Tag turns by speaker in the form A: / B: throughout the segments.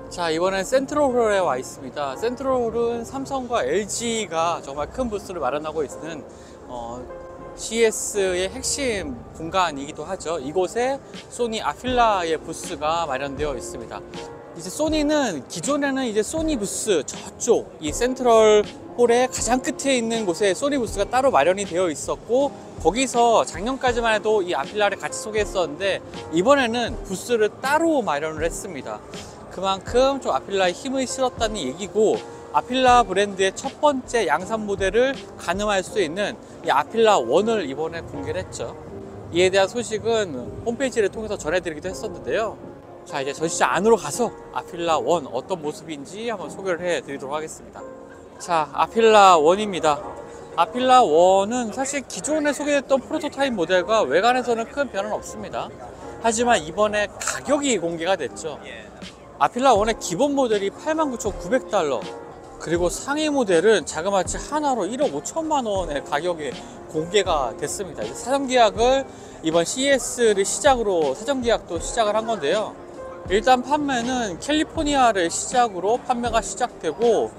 A: 자, 이번엔 센트럴홀에 와 있습니다. 센트럴홀은 삼성과 LG가 정말 큰 부스를 마련하고 있는 CES의 핵심 공간이기도 하죠. 이곳에 소니 아필라의 부스가 마련되어 있습니다. 이제 소니는 기존에는 이제 소니 부스 저쪽 이 센트럴 홀의 가장 끝에 있는 곳에 소니 부스가 따로 마련이 되어 있었고, 거기서 작년까지만 해도 이 아필라를 같이 소개했었는데 이번에는 부스를 따로 마련을 했습니다. 그만큼 좀 아필라의 힘을 실었다는 얘기고, 아필라 브랜드의 첫 번째 양산 모델을 가늠할 수 있는 이 아필라 1을 이번에 공개를 했죠. 이에 대한 소식은 홈페이지를 통해서 전해드리기도 했었는데요. 자, 이제 전시장 안으로 가서 아필라 1 어떤 모습인지 한번 소개를 해드리도록 하겠습니다. 자, 아필라 1입니다. 아필라 1은 사실 기존에 소개했던 프로토타입 모델과 외관에서는 큰 변화는 없습니다. 하지만 이번에 가격이 공개가 됐죠. 아필라 1의 기본 모델이 89,900달러, 그리고 상위 모델은 자그마치 하나로 1억 5천만 원의 가격이 공개가 됐습니다. 사전 계약을 이번 CES를 시작으로 사전 계약도 시작을 한 건데요. 일단 판매는 캘리포니아를 시작으로 판매가 시작되고,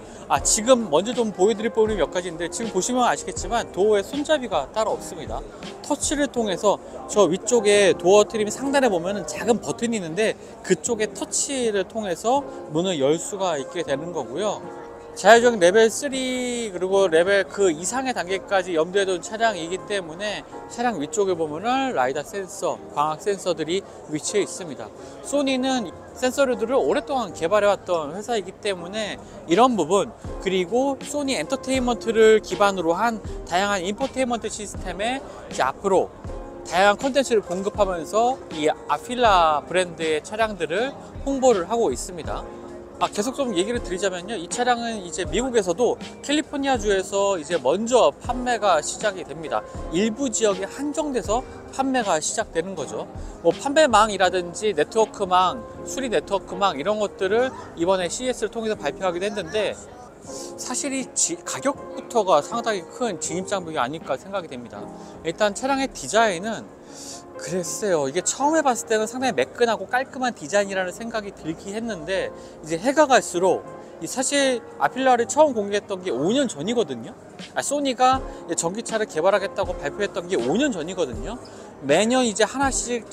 A: 지금 먼저 좀 보여드릴 부분이 몇 가지인데, 지금 보시면 아시겠지만 도어에 손잡이가 따로 없습니다. 터치를 통해서 저 위쪽에 도어 트림 상단에 보면 작은 버튼이 있는데, 그쪽에 터치를 통해서 문을 열 수가 있게 되는 거고요. 자율주행 레벨 3 그리고 레벨 그 이상의 단계까지 염두에 둔 차량이기 때문에 차량 위쪽에 보면은 라이다 센서, 광학 센서들이 위치해 있습니다. 소니는 센서들을 오랫동안 개발해왔던 회사이기 때문에 이런 부분, 그리고 소니 엔터테인먼트를 기반으로 한 다양한 인포테인먼트 시스템에 이제 앞으로 다양한 컨텐츠를 공급하면서 이 아필라 브랜드의 차량들을 홍보를 하고 있습니다. 계속 좀 얘기를 드리자면요, 이 차량은 이제 미국에서도 캘리포니아주에서 이제 먼저 판매가 시작이 됩니다. 일부 지역에 한정돼서 판매가 시작되는 거죠. 뭐 판매망이라든지 네트워크망, 수리 네트워크망 이런 것들을 이번에 CES를 통해서 발표하기도 했는데, 사실 이 가격부터가 상당히 큰 진입장벽이 아닐까 생각이 됩니다. 일단 차량의 디자인은 글쎄요, 이게 처음 해봤을 때는 상당히 매끈하고 깔끔한 디자인이라는 생각이 들긴 했는데, 이제 해가 갈수록 사실 아필라를 처음 공개했던 게 5년 전이거든요. 소니가 전기차를 개발하겠다고 발표했던 게 5년 전이거든요. 매년 이제 하나씩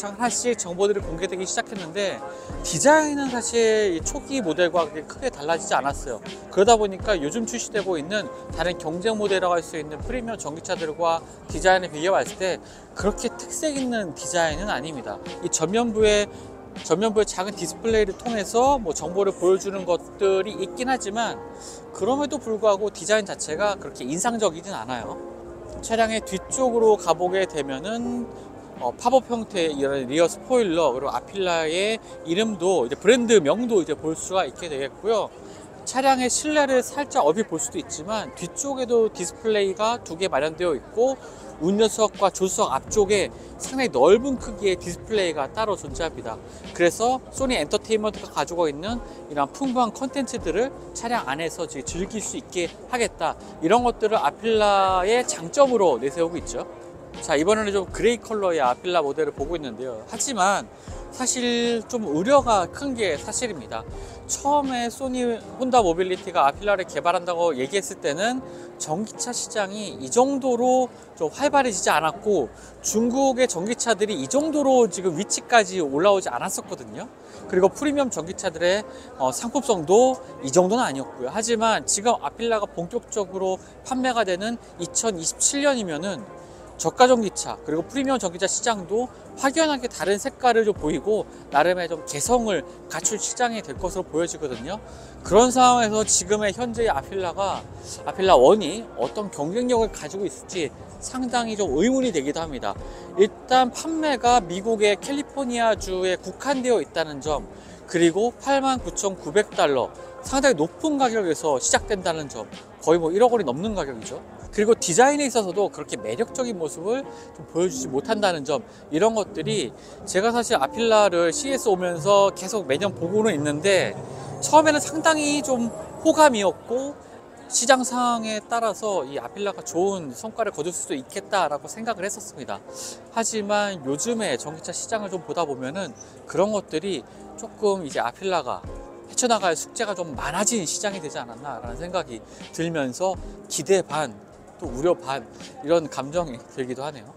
A: 정보들이 공개되기 시작했는데, 디자인은 사실 초기 모델과 크게 달라지지 않았어요. 그러다 보니까 요즘 출시되고 있는 다른 경쟁 모델이라고 할 수 있는 프리미엄 전기차들과 디자인을 비교했을 때 그렇게 특색 있는 디자인은 아닙니다. 이 전면부의 작은 디스플레이를 통해서 뭐 정보를 보여주는 것들이 있긴 하지만, 그럼에도 불구하고 디자인 자체가 그렇게 인상적이진 않아요. 차량의 뒤쪽으로 가보게 되면은 팝업 형태의 이런 리어 스포일러, 그리고 아필라의 이름도 이제 브랜드 명도 이제 볼 수가 있게 되겠고요. 차량의 실내를 살짝 어비 볼 수도 있지만 뒤쪽에도 디스플레이가 2개 마련되어 있고, 운전석과 조수석 앞쪽에 상당히 넓은 크기의 디스플레이가 따로 존재합니다. 그래서 소니 엔터테인먼트가 가지고 있는 이런 풍부한 컨텐츠들을 차량 안에서 즐길 수 있게 하겠다, 이런 것들을 아필라의 장점으로 내세우고 있죠. 자, 이번에는 좀 그레이 컬러의 아필라 모델을 보고 있는데요. 하지만 사실 좀 우려가 큰 게 사실입니다. 처음에 소니 혼다 모빌리티가 아필라를 개발한다고 얘기했을 때는 전기차 시장이 이 정도로 좀 활발해지지 않았고, 중국의 전기차들이 이 정도로 지금 위치까지 올라오지 않았었거든요. 그리고 프리미엄 전기차들의 상품성도 이 정도는 아니었고요. 하지만 지금 아필라가 본격적으로 판매가 되는 2027년이면은 저가 전기차 그리고 프리미엄 전기차 시장도 확연하게 다른 색깔을 좀 보이고, 나름의 좀 개성을 갖출 시장이 될 것으로 보여지거든요. 그런 상황에서 지금의 현재의 아필라 1이 어떤 경쟁력을 가지고 있을지 상당히 좀 의문이 되기도 합니다. 일단 판매가 미국의 캘리포니아주에 국한되어 있다는 점, 그리고 89,900달러, 상당히 높은 가격에서 시작된다는 점, 거의 뭐 1억 원이 넘는 가격이죠. 그리고 디자인에 있어서도 그렇게 매력적인 모습을 좀 보여주지 못한다는 점, 이런 것들이 제가 사실 아필라를 CES 오면서 계속 매년 보고는 있는데, 처음에는 상당히 좀 호감이었고, 시장 상황에 따라서 이 아필라가 좋은 성과를 거둘 수도 있겠다라고 생각을 했었습니다. 하지만 요즘에 전기차 시장을 좀 보다 보면은 그런 것들이 조금 이제 아필라가 헤쳐나갈 숙제가 좀 많아진 시장이 되지 않았나라는 생각이 들면서 기대 반, 또 우려 반 이런 감정이 들기도 하네요.